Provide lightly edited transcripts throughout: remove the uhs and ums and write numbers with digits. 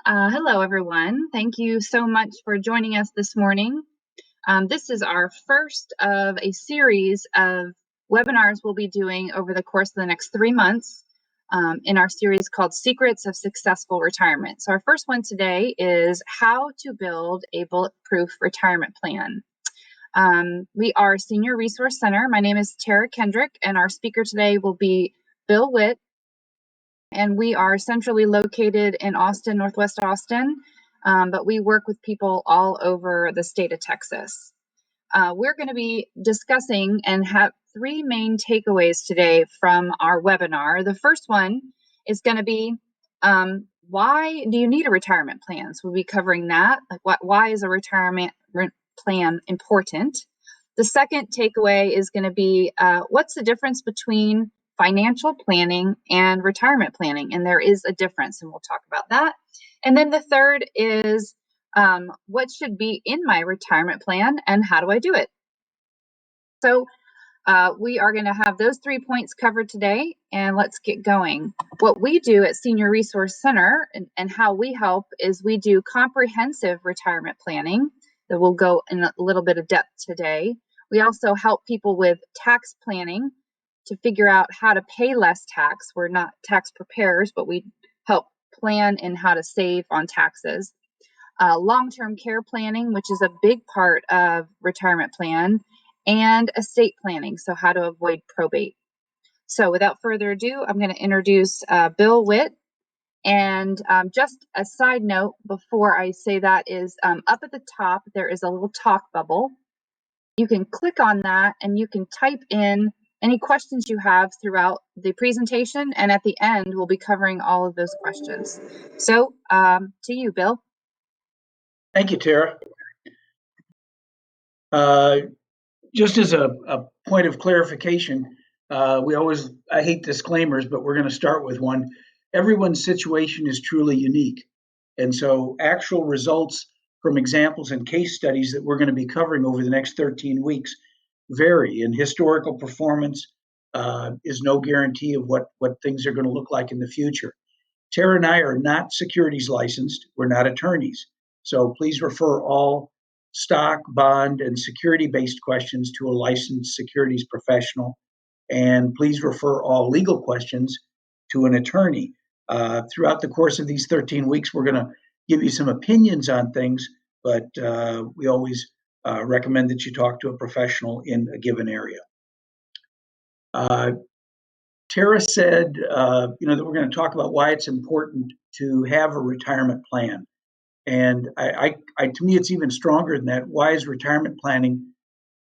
Hello, everyone. Thank you so much for joining us this morning. This is our first of a series of webinars we'll be doing over the course of the next 3 months in our series called Secrets of Successful Retirement. So our first one today is how to build a bulletproof retirement plan. We are Senior Resource Center. My name is Tara Kendrick, and our speaker today will be Bill Witt. And we are centrally located in Austin, Northwest Austin, but we work with people all over the state of Texas. We're going to be discussing and have 3 main takeaways today from our webinar. The first one is going to be, why do you need a retirement plan? So we'll be covering that, like why is a retirement plan important? The second takeaway is going to be, what's the difference between financial planning and retirement planning? And there is a difference, and we'll talk about that. And then the third is what should be in my retirement plan and how do I do it? So we are going to have those 3 points covered today, and let's get going. What we do at Senior Resource Center and how we help is we do comprehensive retirement planning that we'll go in a little bit of depth today. We also help people with tax planning to figure out how to pay less tax. We're not tax preparers, but we help plan and how to save on taxes. Long-term care planning, which is a big part of retirement plan, and estate planning, so how to avoid probate. So without further ado, I'm going to introduce Bill Witt. And just a side note before I say that is up at the top, there is a little talk bubble. You can click on that and you can type in any questions you have throughout the presentation, and at the end, we'll be covering all of those questions. So to you, Bill. Thank you, Tara. Just as a point of clarification, I hate disclaimers, but we're going to start with one. Everyone's situation is truly unique. And so actual results from examples and case studies that we're going to be covering over the next 13 weeks vary, and historical performance is no guarantee of what things are going to look like in the future. Tara and I are not securities licensed. We're not attorneys. So please refer all stock, bond, and security-based questions to a licensed securities professional. And please refer all legal questions to an attorney. Throughout the course of these 13 weeks, we're going to give you some opinions on things, but we always recommend that you talk to a professional in a given area. Tara said, that we're going to talk about why it's important to have a retirement plan. And to me, it's even stronger than that. Why is retirement planning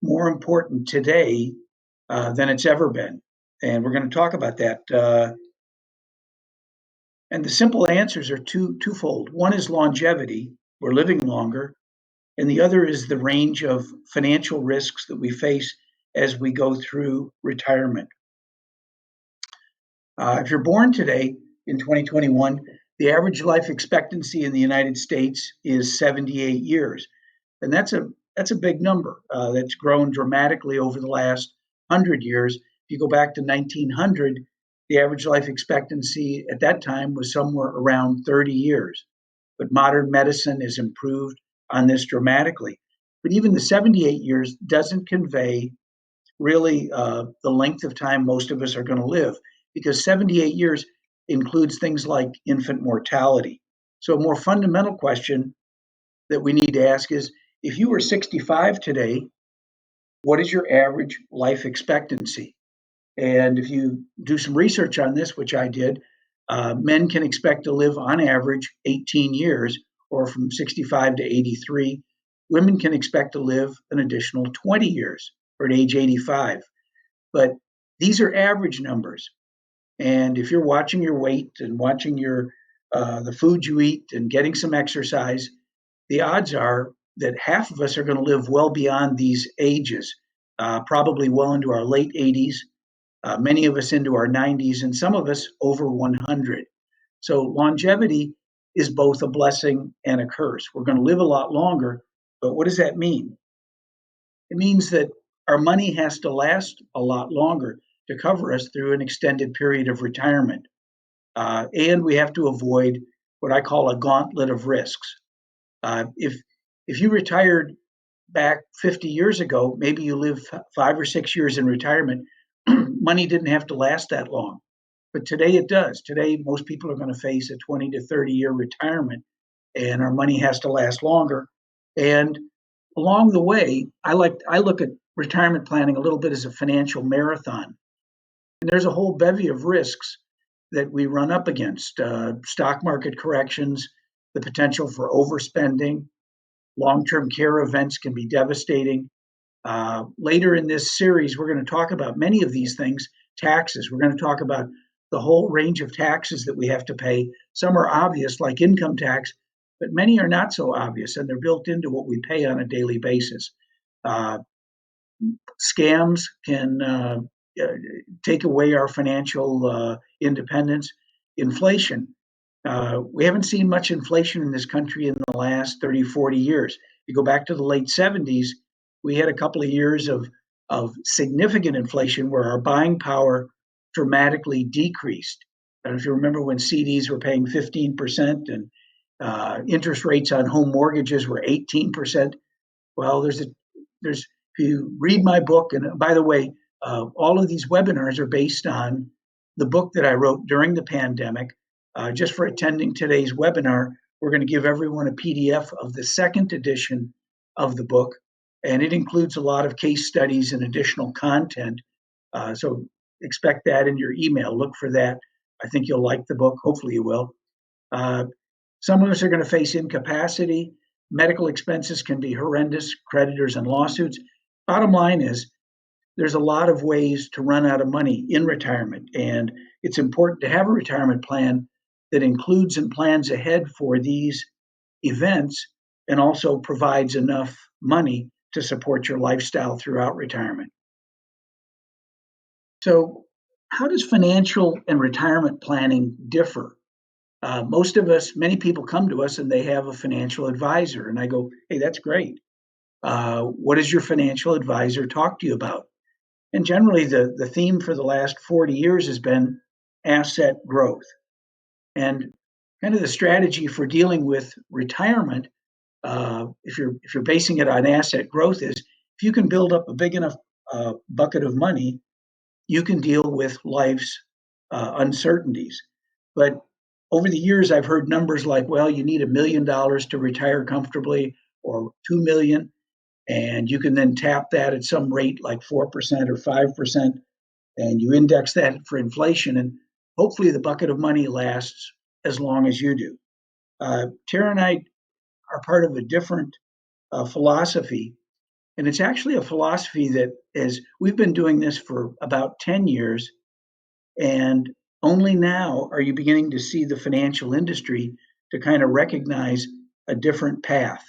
more important today than it's ever been? And we're going to talk about that. And the simple answers are twofold. One is longevity. We're living longer. And the other is the range of financial risks that we face as we go through retirement. If you're born today in 2021, the average life expectancy in the United States is 78 years. And that's a big number. That's grown dramatically over the last 100 years. If you go back to 1900, the average life expectancy at that time was somewhere around 30 years. But modern medicine has improved on this dramatically. But even the 78 years doesn't convey really the length of time most of us are going to live, because 78 years includes things like infant mortality. So a more fundamental question that we need to ask is, if you were 65 today, what is your average life expectancy? And if you do some research on this, which I did, men can expect to live on average 18 years, or from 65 to 83. Women can expect to live an additional 20 years, or at age 85. But these are average numbers. And if you're watching your weight and watching your the food you eat and getting some exercise, the odds are that half of us are going to live well beyond these ages, probably well into our late 80s, many of us into our 90s, and some of us over 100. So longevity is both a blessing and a curse. We're going to live a lot longer, but what does that mean? It means that our money has to last a lot longer to cover us through an extended period of retirement. And we have to avoid what I call a gauntlet of risks. If you retired back 50 years ago, maybe you lived 5 or 6 years in retirement, money didn't have to last that long. But today it does. Today, most people are going to face a 20 to 30-year retirement, and our money has to last longer. And along the way, I look at retirement planning a little bit as a financial marathon. And there's a whole bevy of risks that we run up against: stock market corrections, the potential for overspending, long-term care events can be devastating. Later in this series, we're going to talk about many of these things. Taxes. We're going to talk about the whole range of taxes that we have to pay. Some are obvious, like income tax, but many are not so obvious, and they're built into what we pay on a daily basis. Uh, Scams can take away our financial independence. Inflation. We haven't seen much inflation in this country in the last 30, 40 years. You go back to the late 70s, we had a couple of years of significant inflation where our buying power dramatically decreased. I don't know if you remember when CDs were paying 15% and interest rates on home mortgages were 18%. Well, there's if you read my book, and by the way, all of these webinars are based on the book that I wrote during the pandemic. Just for attending today's webinar, we're going to give everyone a PDF of the second edition of the book, and it includes a lot of case studies and additional content. So expect that in your email. Look for that. I think you'll like the book. Hopefully you will. Some of us are going to face incapacity. Medical expenses can be horrendous, creditors and lawsuits. Bottom line is, there's a lot of ways to run out of money in retirement, and it's important to have a retirement plan that includes and plans ahead for these events and also provides enough money to support your lifestyle throughout retirement. So, how does financial and retirement planning differ? Many people come to us and they have a financial advisor, and I go, hey, that's great. What does your financial advisor talk to you about? And generally, the theme for the last 40 years has been asset growth. And kind of the strategy for dealing with retirement, if you're basing it on asset growth, is if you can build up a big enough bucket of money, you can deal with life's uncertainties. But over the years, I've heard numbers like, well, you need $1 million to retire comfortably, or 2 million, and you can then tap that at some rate like 4% or 5%, and you index that for inflation, and hopefully the bucket of money lasts as long as you do. Tara and I are part of a different philosophy, and it's actually a philosophy that is, we've been doing this for about 10 years, and only now are you beginning to see the financial industry to kind of recognize a different path.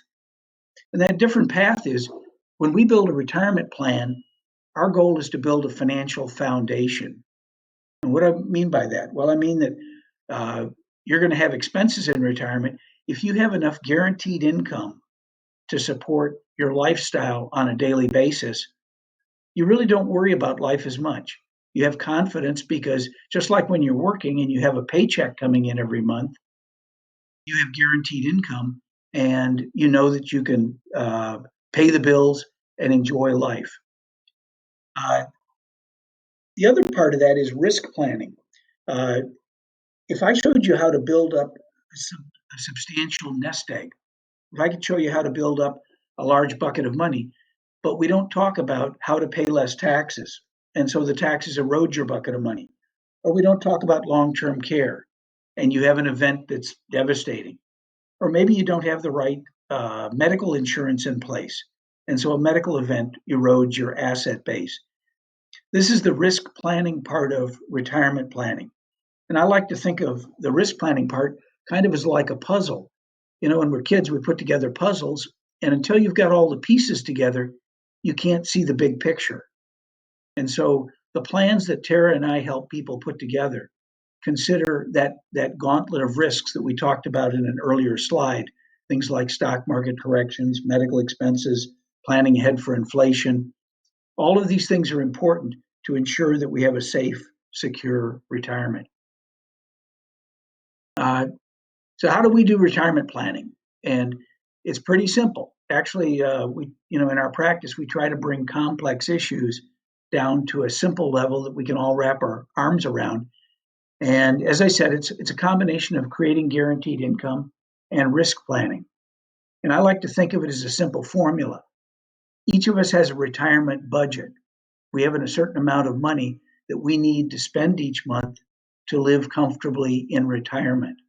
And that different path is, when we build a retirement plan, our goal is to build a financial foundation. And what do I mean by that? Well, I mean that you're going to have expenses in retirement. If you have enough guaranteed income to support your lifestyle on a daily basis, you really don't worry about life as much. You have confidence because just like when you're working and you have a paycheck coming in every month, you have guaranteed income and you know that you can pay the bills and enjoy life. The other part of that is risk planning. If I showed you how to build up a substantial nest egg, if I could show you how to build up a large bucket of money, but we don't talk about how to pay less taxes, and so the taxes erode your bucket of money, or we don't talk about long-term care, and you have an event that's devastating, or maybe you don't have the right medical insurance in place, and so a medical event erodes your asset base. This is the risk planning part of retirement planning. And I like to think of the risk planning part kind of as like a puzzle. You know, when we're kids, we put together puzzles, and until you've got all the pieces together, you can't see the big picture. And so the plans that Tara and I help people put together consider that gauntlet of risks that we talked about in an earlier slide, things like stock market corrections, medical expenses, planning ahead for inflation. All of these things are important to ensure that we have a safe, secure retirement. So how do we do retirement planning? And it's pretty simple. Actually, we, in our practice, we try to bring complex issues down to a simple level that we can all wrap our arms around. And as I said, it's a combination of creating guaranteed income and risk planning. And I like to think of it as a simple formula. Each of us has a retirement budget. We have a certain amount of money that we need to spend each month to live comfortably in retirement.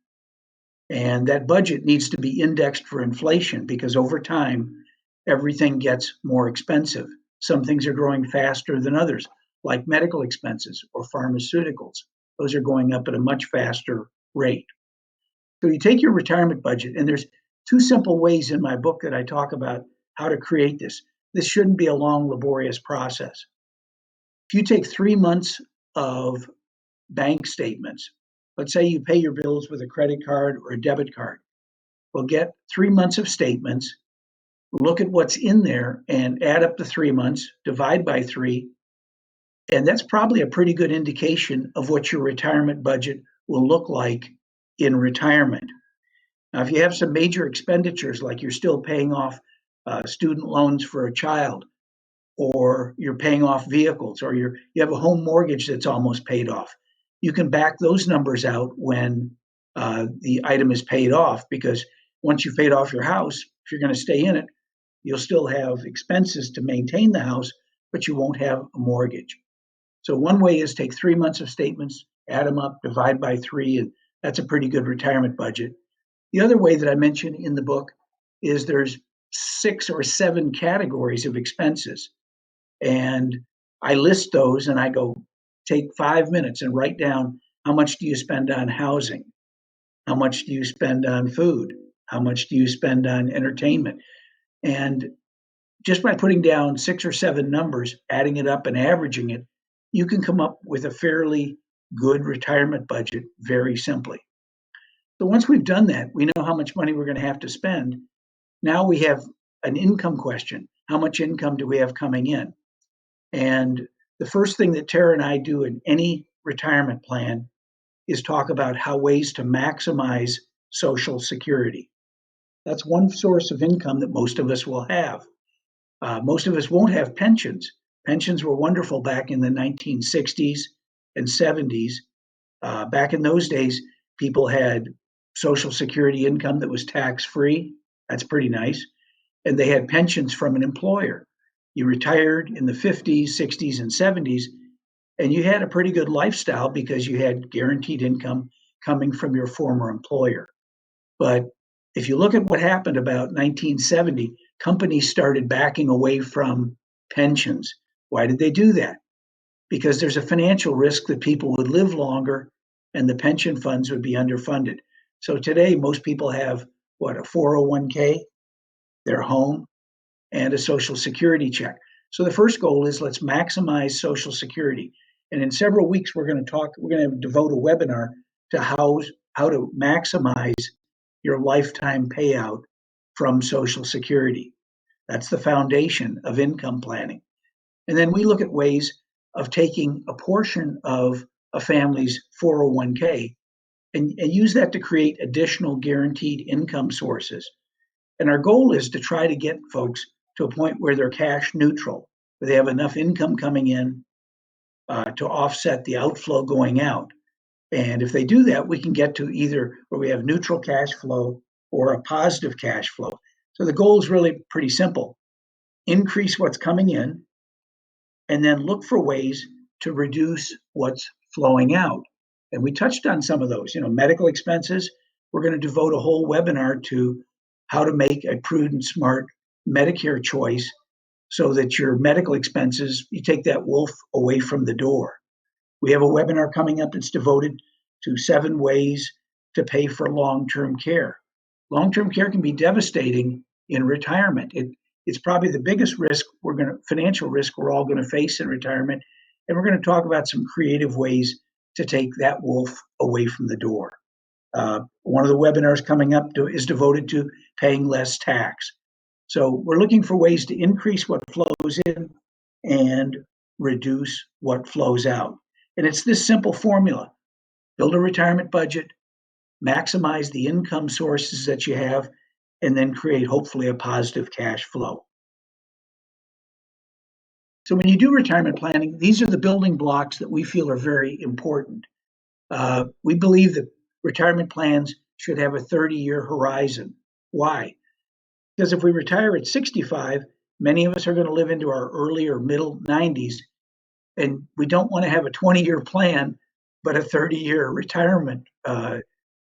And that budget needs to be indexed for inflation because over time, everything gets more expensive. Some things are growing faster than others, like medical expenses or pharmaceuticals. Those are going up at a much faster rate. So you take your retirement budget, and there's two simple ways in my book that I talk about how to create this. This shouldn't be a long, laborious process. If you take 3 months of bank statements, let's say you pay your bills with a credit card or a debit card, well, get 3 months of statements, look at what's in there, and add up the 3 months, divide by three, and that's probably a pretty good indication of what your retirement budget will look like in retirement. Now, if you have some major expenditures, like you're still paying off student loans for a child, or you're paying off vehicles, or you have a home mortgage that's almost paid off, you can back those numbers out when the item is paid off, because once you've paid off your house, if you're going to stay in it, you'll still have expenses to maintain the house, but you won't have a mortgage. So one way is take 3 months of statements, add them up, divide by three, and that's a pretty good retirement budget. The other way that I mention in the book is there's 6 or 7 categories of expenses. And I list those and I go, take 5 minutes and write down how much do you spend on housing? How much do you spend on food? How much do you spend on entertainment? And just by putting down 6 or 7 numbers, adding it up and averaging it, you can come up with a fairly good retirement budget very simply. So once we've done that, we know how much money we're going to have to spend. Now we have an income question. How much income do we have coming in? And the first thing that Tara and I do in any retirement plan is talk about how ways to maximize Social Security. That's one source of income that most of us will have. Most of us won't have pensions. Pensions were wonderful back in the 1960s and 70s. Back in those days, people had Social Security income that was tax-free. That's pretty nice. And they had pensions from an employer. You retired in the 50s, 60s, and 70s, and you had a pretty good lifestyle because you had guaranteed income coming from your former employer. But if you look at what happened about 1970, companies started backing away from pensions. Why did they do that? Because there's a financial risk that people would live longer and the pension funds would be underfunded. So today, most people have what, a 401k, their home, and a Social Security check. So the first goal is let's maximize Social Security. And in several weeks, we're going to devote a webinar to how to maximize your lifetime payout from Social Security. That's the foundation of income planning. And then we look at ways of taking a portion of a family's 401k and use that to create additional guaranteed income sources. And our goal is to try to get folks to a point where they're cash neutral, where they have enough income coming in to offset the outflow going out. And if they do that, we can get to either where we have neutral cash flow or a positive cash flow. So the goal is really pretty simple. Increase what's coming in, and then look for ways to reduce what's flowing out. And we touched on some of those, medical expenses. We're going to devote a whole webinar to how to make a prudent, smart Medicare choice so that your medical expenses, you take that wolf away from the door. We have a webinar coming up that's devoted to 7 ways to pay for long-term care. Long-term care can be devastating in retirement. It's probably the biggest financial risk we're all going to face in retirement. And we're going to talk about some creative ways to take that wolf away from the door. One of the webinars coming up is devoted to paying less tax. So we're looking for ways to increase what flows in and reduce what flows out. And it's this simple formula. Build a retirement budget, maximize the income sources that you have, and then create hopefully a positive cash flow. So when you do retirement planning, these are the building blocks that we feel are very important. We believe that retirement plans should have a 30-year horizon. Why? Because if we retire at 65, many of us are going to live into our early or middle 90s, and we don't want to have a 20-year plan, but a 30-year retirement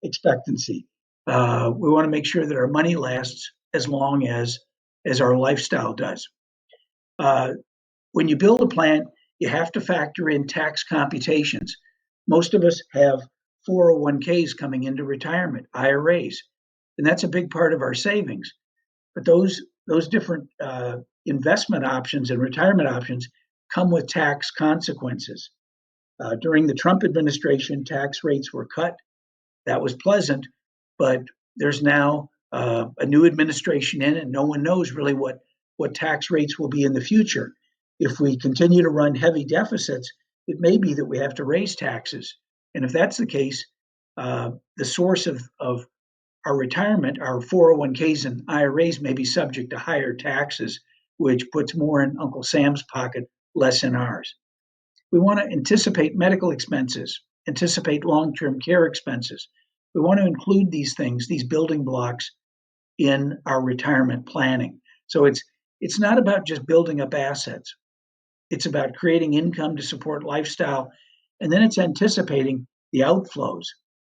expectancy. We want to make sure that our money lasts as long as our lifestyle does. When you build a plan, you have to factor in tax computations. Most of us have 401ks coming into retirement, IRAs, and that's a big part of our savings. But those different investment options and retirement options come with tax consequences. During the Trump administration, tax rates were cut. That was pleasant, but there's now a new administration in, and no one knows really what tax rates will be in the future. If we continue to run heavy deficits, it may be that we have to raise taxes. And if that's the case, the source of our retirement, our 401ks and IRAs may be subject to higher taxes, which puts more in Uncle Sam's pocket, less in ours. We want to anticipate medical expenses, anticipate long-term care expenses. We want to include these things, these building blocks, in our retirement planning. So it's not about just building up assets. It's about creating income to support lifestyle, and then it's anticipating the outflows,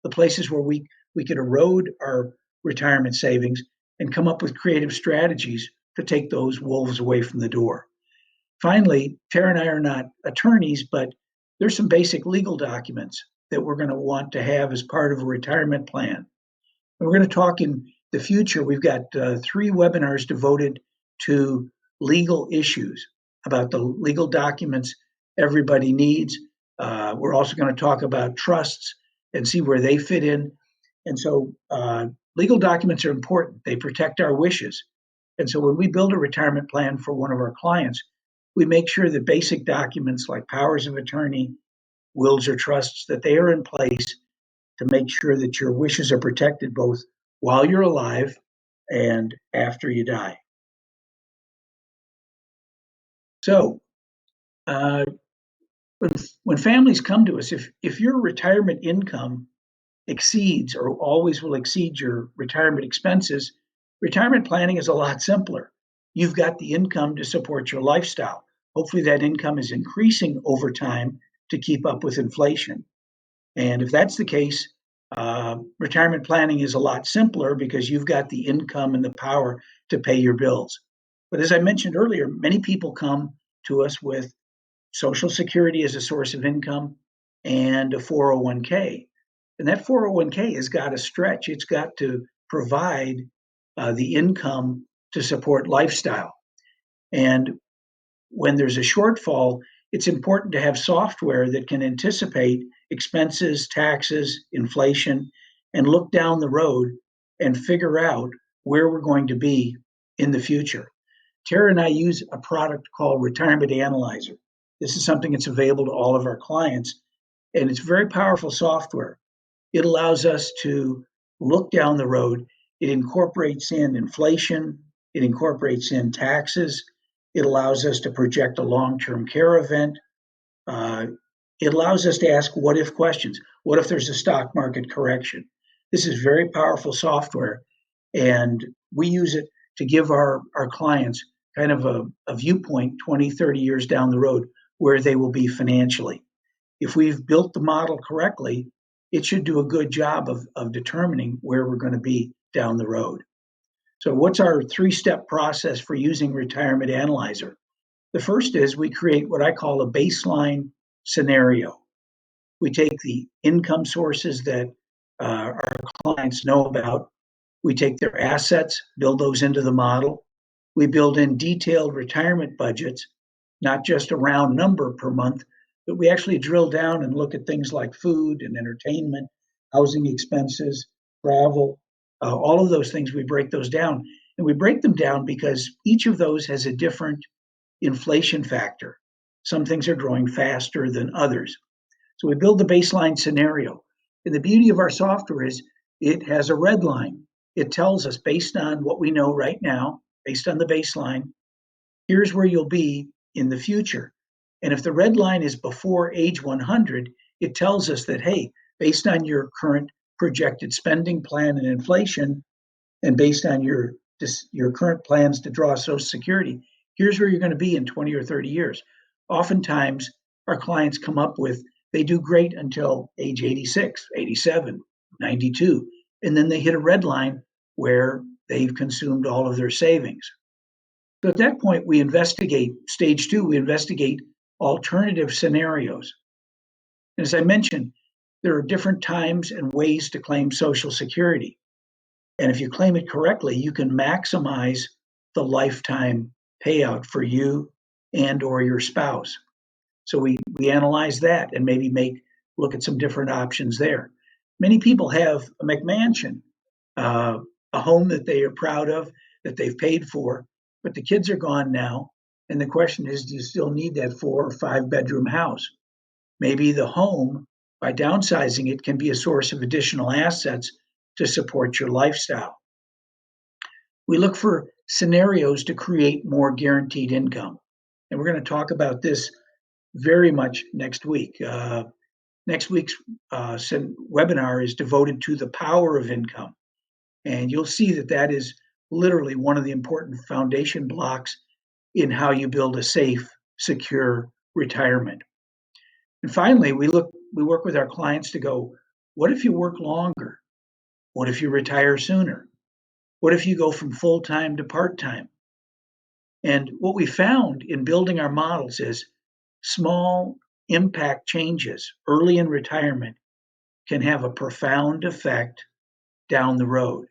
the places where we could erode our retirement savings and come up with creative strategies to take those wolves away from the door. Finally, Tara and I are not attorneys, but there's some basic legal documents that we're going to want to have as part of a retirement plan. And we're going to talk in the future. We've got 3 webinars devoted to legal issues, about the legal documents everybody needs. We're also going to talk about trusts and see where they fit in. And so legal documents are important. They protect our wishes. And so when we build a retirement plan for one of our clients, we make sure that basic documents like powers of attorney, wills or trusts, that they are in place to make sure that your wishes are protected both while you're alive and after you die. So when families come to us, if your retirement income exceeds or always will exceed your retirement expenses, retirement planning is a lot simpler. You've got the income to support your lifestyle. Hopefully that income is increasing over time to keep up with inflation. And if that's the case, retirement planning is a lot simpler because you've got the income and the power to pay your bills. But as I mentioned earlier, many people come to us with Social Security as a source of income and a 401k. And that 401k has got to stretch. It's got to provide the income to support lifestyle. And when there's a shortfall, it's important to have software that can anticipate expenses, taxes, inflation, and look down the road and figure out where we're going to be in the future. Tara and I use a product called Retirement Analyzer. This is something that's available to all of our clients, and it's very powerful software. It allows us to look down the road. It incorporates in inflation. It incorporates in taxes. It allows us to project a long-term care event. It allows us to ask what-if questions. What if there's a stock market correction? This is very powerful software, and we use it to give our clients kind of a viewpoint 20, 30 years down the road where they will be financially. If we've built the model correctly, it should do a good job of determining where we're going to be down the road. So what's our 3-step process for using Retirement Analyzer? The first is we create what I call a baseline scenario. We take the income sources that our clients know about. We take their assets, build those into the model. We build in detailed retirement budgets, not just a round number per month, but we actually drill down and look at things like food and entertainment, housing expenses, travel, all of those things. We break those down, and we break them down because each of those has a different inflation factor. Some things are growing faster than others. So we build the baseline scenario. And the beauty of our software is it has a red line. It tells us, based on what we know right now, based on the baseline, here's where you'll be in the future. And if the red line is before age 100, it tells us that, hey, based on your current projected spending plan and inflation, and based on your current plans to draw Social Security, here's where you're going to be in 20 or 30 years. Oftentimes, our clients come up with, they do great until age 86, 87, 92, and then they hit a red line where they've consumed all of their savings. So at that point, we investigate stage two, we investigate alternative scenarios. And as I mentioned, there are different times and ways to claim Social Security. And if you claim it correctly, you can maximize the lifetime payout for you and or your spouse. So we analyze that and maybe look at some different options there. Many people have a McMansion, a home that they are proud of, that they've paid for, but the kids are gone now. And the question is, do you still need that 4 or 5 bedroom house? Maybe the home, by downsizing it, can be a source of additional assets to support your lifestyle. We look for scenarios to create more guaranteed income. And we're going to talk about this very much next week. Next week's webinar is devoted to the power of income. And you'll see that is literally one of the important foundation blocks in how you build a safe, secure retirement. And finally, we work with our clients to go, what if you work longer? What if you retire sooner? What if you go from full-time to part-time? And what we found in building our models is small impact changes early in retirement can have a profound effect down the road.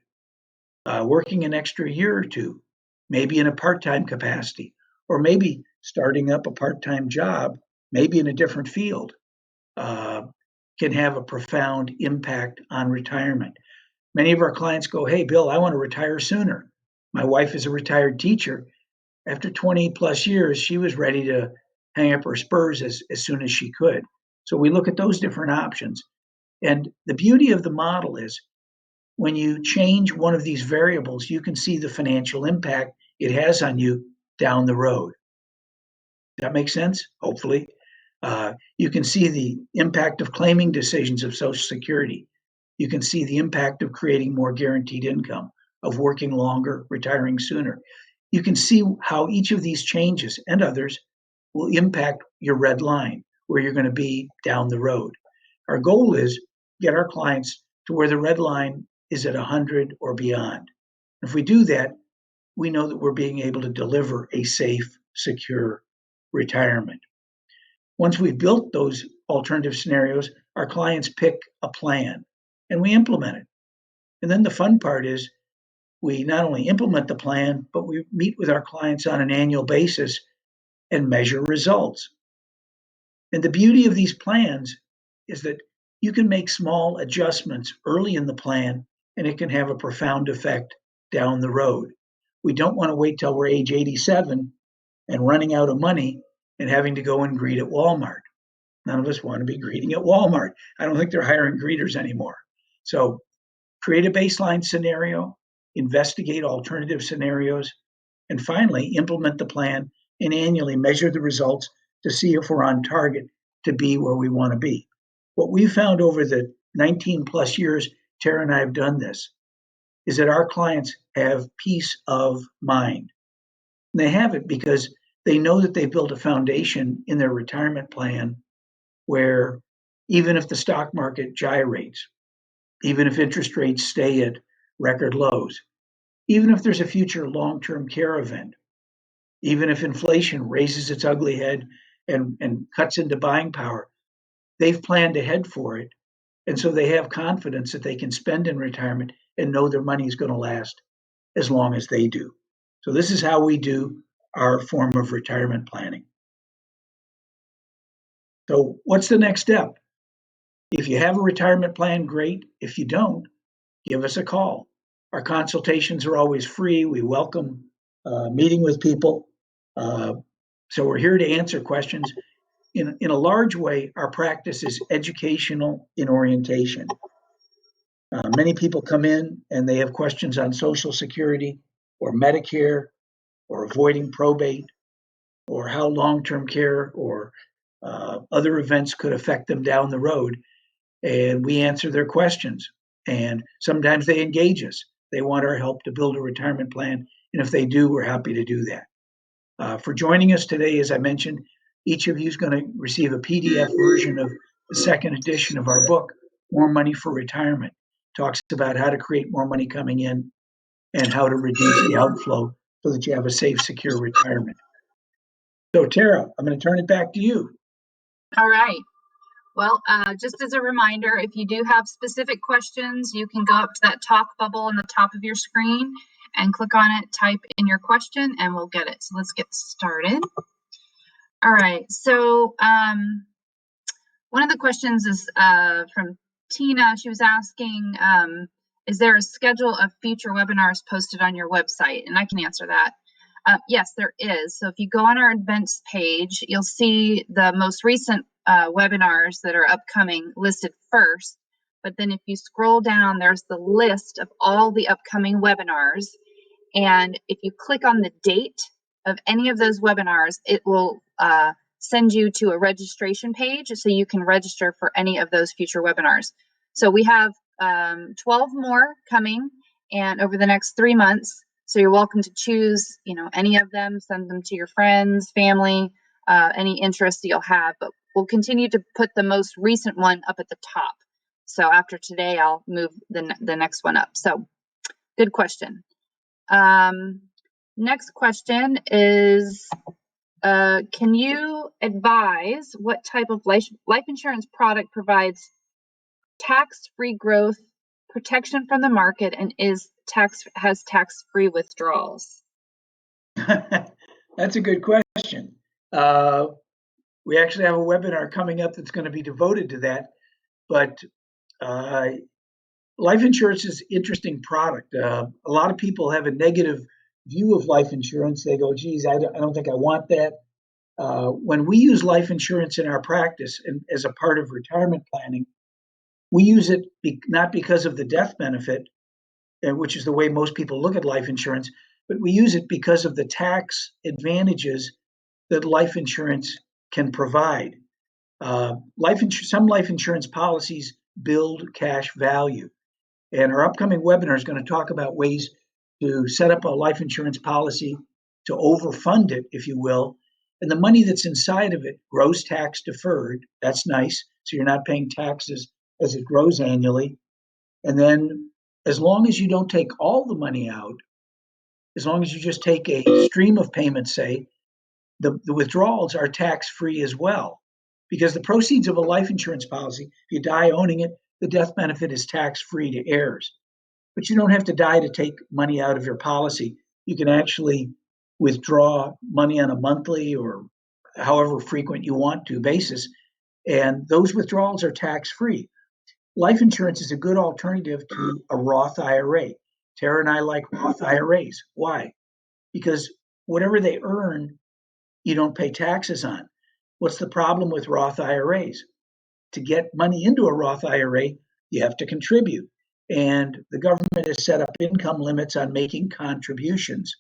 Working an extra year or two, maybe in a part-time capacity, or maybe starting up a part-time job, maybe in a different field, can have a profound impact on retirement. Many of our clients go, hey, Bill, I want to retire sooner. My wife is a retired teacher. After 20 plus years, she was ready to hang up her spurs as soon as she could. So we look at those different options. And the beauty of the model is when you change one of these variables, you can see the financial impact it has on you down the road. That makes sense? Hopefully. You can see the impact of claiming decisions of Social Security. You can see the impact of creating more guaranteed income, of working longer, retiring sooner. You can see how each of these changes and others will impact your red line, where you're going to be down the road. Our goal is get our clients to where the red line is at 100 or beyond. If we do that, we know that we're being able to deliver a safe, secure retirement. Once we've built those alternative scenarios, our clients pick a plan and we implement it. And then the fun part is we not only implement the plan, but we meet with our clients on an annual basis and measure results. And the beauty of these plans is that you can make small adjustments early in the plan and it can have a profound effect down the road. We don't want to wait till we're age 87 and running out of money and having to go and greet at Walmart. None of us want to be greeting at Walmart. I don't think they're hiring greeters anymore. So create a baseline scenario, investigate alternative scenarios, and finally implement the plan and annually measure the results to see if we're on target to be where we want to be. What we've found over the 19 plus years Tara and I have done this is that our clients have peace of mind. And they have it because they know that they built a foundation in their retirement plan where even if the stock market gyrates, even if interest rates stay at record lows, even if there's a future long-term care event, even if inflation raises its ugly head and cuts into buying power, they've planned ahead for it. And so they have confidence that they can spend in retirement and know their money is going to last as long as they do. So this is how we do our form of retirement planning. So what's the next step? If you have a retirement plan, great. If you don't, give us a call. Our consultations are always free. We welcome meeting with people. So we're here to answer questions. In a large way, our practice is educational in orientation. Many people come in and they have questions on Social Security or Medicare or avoiding probate or how long-term care or other events could affect them down the road. And we answer their questions. And sometimes they engage us. They want our help to build a retirement plan. And if they do, we're happy to do that. For joining us today, as I mentioned, each of you is going to receive a PDF version of the second edition of our book, More Money for Retirement. Talks about how to create more money coming in and how to reduce the outflow so that you have a safe, secure retirement. So, Tara, I'm going to turn it back to you. All right. Well, just as a reminder, if you do have specific questions, you can go up to that talk bubble on the top of your screen and click on it, type in your question, and we'll get it. So let's get started. All right. So one of the questions is from Tina. She was asking, is there a schedule of future webinars posted on your website? And I can answer that. Yes, there is. So if you go on our events page, you'll see the most recent webinars that are upcoming listed first. But then if you scroll down, there's the list of all the upcoming webinars. And if you click on the date of any of those webinars, it will send you to a registration page so you can register for any of those future webinars. So we have 12 more coming and over the next 3 months. So you're welcome to choose, any of them, send them to your friends, family, any interest you'll have. But we'll continue to put the most recent one up at the top. So after today, I'll move the next one up. So good question. Next question is, can you advise what type of life insurance product provides tax-free growth, protection from the market, and has tax-free withdrawals? That's a good question. We actually have a webinar coming up that's going to be devoted to that. But life insurance is an interesting product. A lot of people have a negative view of life insurance. They go, geez, I don't think I want that. When we use life insurance in our practice and as a part of retirement planning, we use it not because of the death benefit, which is the way most people look at life insurance, but we use it because of the tax advantages that life insurance can provide. Some life insurance policies build cash value. And our upcoming webinar is going to talk about ways to set up a life insurance policy to overfund it, if you will. And the money that's inside of it grows tax deferred. That's nice. So you're not paying taxes as it grows annually. And then as long as you don't take all the money out, as long as you just take a stream of payments, say, the withdrawals are tax-free as well. Because the proceeds of a life insurance policy, if you die owning it, the death benefit is tax-free to heirs. But you don't have to die to take money out of your policy. You can actually withdraw money on a monthly or however frequent you want to basis, and those withdrawals are tax-free. Life insurance is a good alternative to a Roth IRA. Tara and I like Roth IRAs. Why? Because whatever they earn, you don't pay taxes on. What's the problem with Roth IRAs? To get money into a Roth IRA, you have to contribute. And the government has set up income limits on making contributions.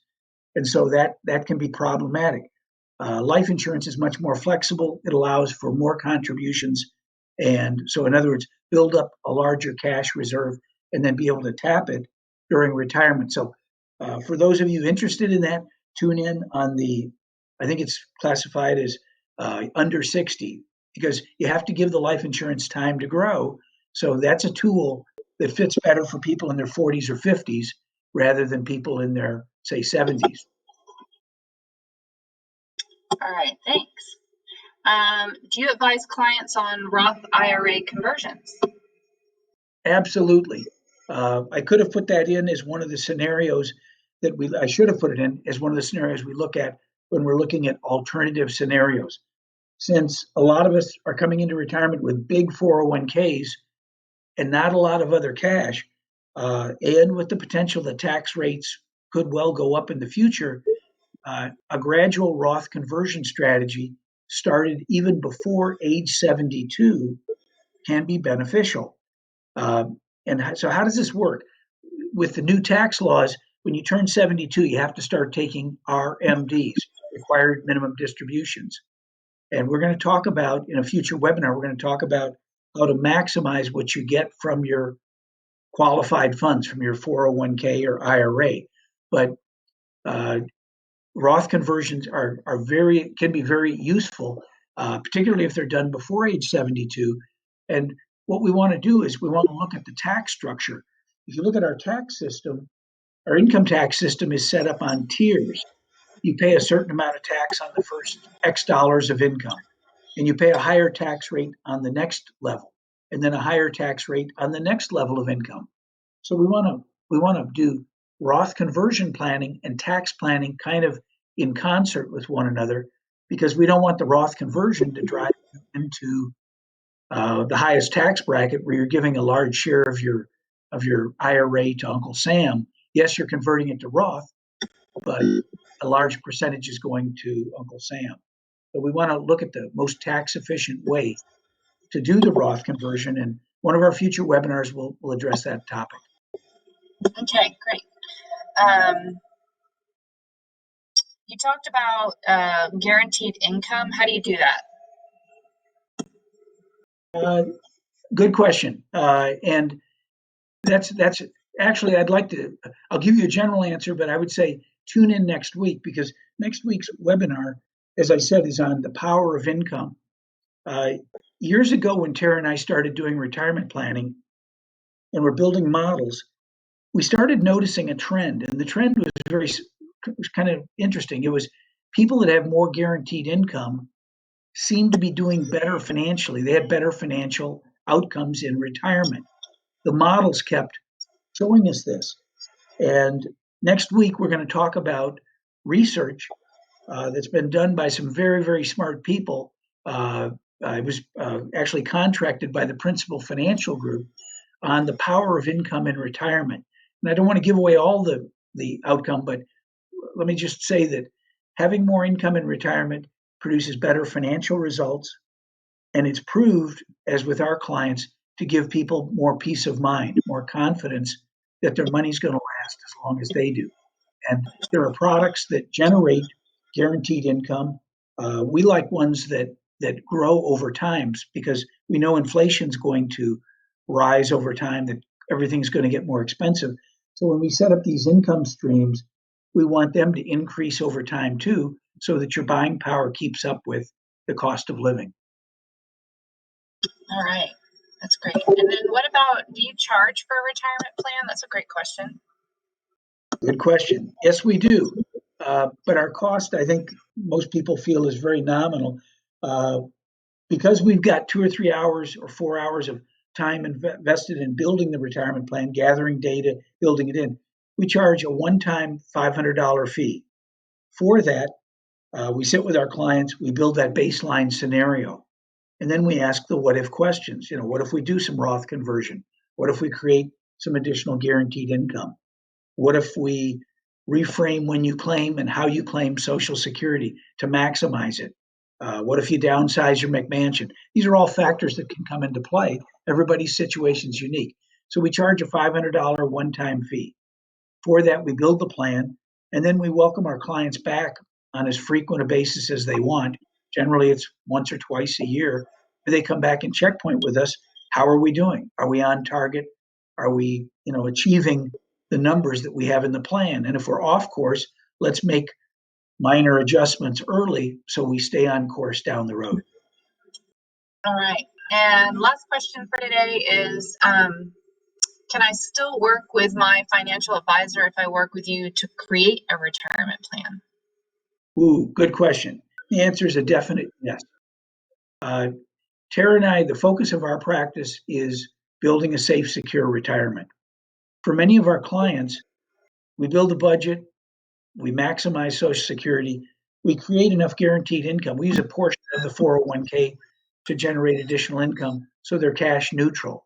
And so that can be problematic. Life insurance is much more flexible. It allows for more contributions. And so, in other words, build up a larger cash reserve and then be able to tap it during retirement. So for those of you interested in that, tune in on I think it's classified as under 60, because you have to give the life insurance time to grow. So that's a tool that fits better for people in their 40s or 50s rather than people in their, say, 70s. All right, thanks. Do you advise clients on Roth IRA conversions? Absolutely. I could have put that in as one of the scenarios I should have put it in as one of the scenarios we look at when we're looking at alternative scenarios. Since a lot of us are coming into retirement with big 401ks and not a lot of other cash, and with the potential that tax rates could well go up in the future, a gradual Roth conversion strategy started even before age 72 can be beneficial. And so how does this work? With the new tax laws, when you turn 72, you have to start taking RMDs, required minimum distributions. And we're going to talk about, in a future webinar, we're going to talk about how to maximize what you get from your qualified funds, from your 401k or IRA. But Roth conversions can be very useful, particularly if they're done before age 72. And what we want to do is we want to look at the tax structure. If you look at our tax system, our income tax system is set up on tiers. You pay a certain amount of tax on the first X dollars of income, and you pay a higher tax rate on the next level, and then a higher tax rate on the next level of income. So we want to do Roth conversion planning and tax planning kind of in concert with one another, because we don't want the Roth conversion to drive you into the highest tax bracket where you're giving a large share of your IRA to Uncle Sam. Yes, you're converting it to Roth, but a large percentage is going to Uncle Sam. So we want to look at the most tax efficient way to do the Roth conversion, and one of our future webinars will address that topic. Okay, great. You talked about guaranteed income. How do you do that? Good question. And that's actually, I'll give you a general answer, but I would say tune in next week, because next week's webinar, as I said, is on the power of income. Years ago, when Tara and I started doing retirement planning and we're building models, we started noticing a trend, and the trend was kind of interesting. It was people that have more guaranteed income seemed to be doing better financially. They had better financial outcomes in retirement. The models kept showing us this. And next week, we're going to talk about research that's been done by some very, very smart people. I was actually contracted by the Principal Financial Group on the power of income in retirement. And I don't want to give away all the outcome, but let me just say that having more income in retirement produces better financial results. And it's proved, as with our clients, to give people more peace of mind, more confidence that their money's going to last as long as they do. And there are products that generate guaranteed income. We like ones that grow over time, because we know inflation's going to rise over time, that everything's going to get more expensive. So when we set up these income streams, we want them to increase over time too, so that your buying power keeps up with the cost of living. All right, that's great. And then what about, do you charge for a retirement plan? That's a great question. Good question. Yes, we do. But our cost, I think most people feel, is very nominal. Because we've got 2 or 3 hours or 4 hours of time invested in building the retirement plan, gathering data, building it in, we charge a one-time $500 fee. For that, we sit with our clients, we build that baseline scenario, and then we ask the what if questions. What if we do some Roth conversion? What if we create some additional guaranteed income? What if we reframe when you claim and how you claim Social Security to maximize it? What if you downsize your McMansion? These are all factors that can come into play. Everybody's situation is unique. So we charge a $500 one-time fee. For that, we build the plan, and then we welcome our clients back on as frequent a basis as they want. Generally, it's once or twice a year. They come back and checkpoint with us. How are we doing? Are we on target? Are we, achieving the numbers that we have in the plan? And if we're off course, let's make minor adjustments early so we stay on course down the road. All right. And last question for today is, can I still work with my financial advisor if I work with you to create a retirement plan? Ooh, good question. The answer is a definite yes. Tara and I, the focus of our practice is building a safe, secure retirement. For many of our clients, we build a budget, we maximize Social Security, we create enough guaranteed income. We use a portion of the 401k to generate additional income, so they're cash neutral.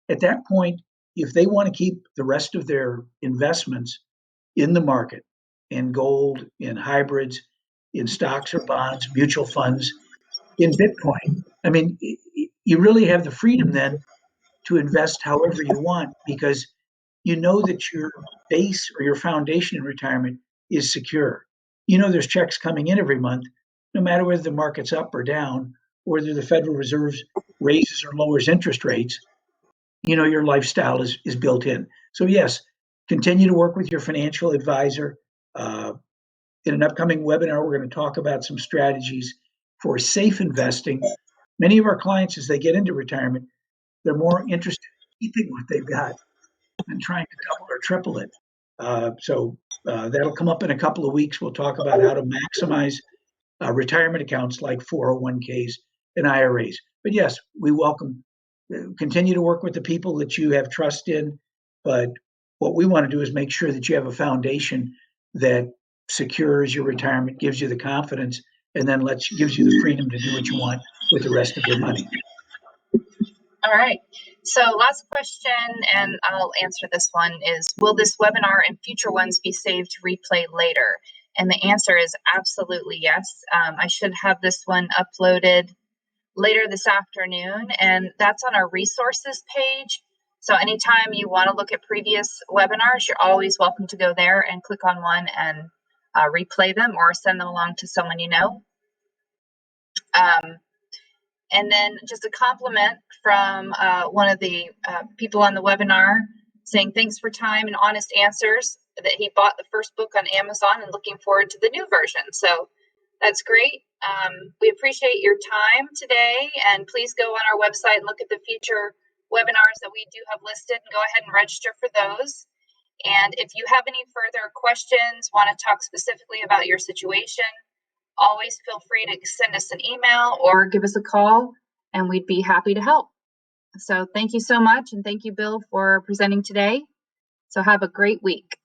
At that point, if they want to keep the rest of their investments in the market, in gold, in hybrids, in stocks or bonds, mutual funds, in Bitcoin, you really have the freedom then to invest however you want because you know that your base or your foundation in retirement is secure. You know there's checks coming in every month, no matter whether the market's up or down, or whether the Federal Reserve raises or lowers interest rates. You know your lifestyle is built in. So yes, continue to work with your financial advisor. Uh, in an upcoming webinar, we're going to talk about some strategies for safe investing. Many of our clients, as they get into retirement, they're more interested in keeping what they've got than trying to double or triple it. That'll come up in a couple of weeks. We'll talk about how to maximize retirement accounts like 401ks and IRAs. But yes, we welcome, continue to work with the people that you have trust in. But what we want to do is make sure that you have a foundation that secures your retirement, gives you the confidence, and then gives you the freedom to do what you want with the rest of your money. All right. So last question, and I'll answer this one, is will this webinar and future ones be saved to replay later? And the answer is absolutely yes. I should have this one uploaded later this afternoon, and that's on our resources page. So anytime you want to look at previous webinars, you're always welcome to go there and click on one and replay them or send them along to someone you know. And then just a compliment from one of the people on the webinar saying thanks for time and honest answers, that he bought the first book on Amazon and looking forward to the new version. So that's great. We appreciate your time today, and please go on our website and look at the future webinars that we do have listed and go ahead and register for those. And if you have any further questions, want to talk specifically about your situation, always feel free to send us an email or give us a call, and we'd be happy to help. So thank you so much, and thank you, Bill, for presenting today. So have a great week.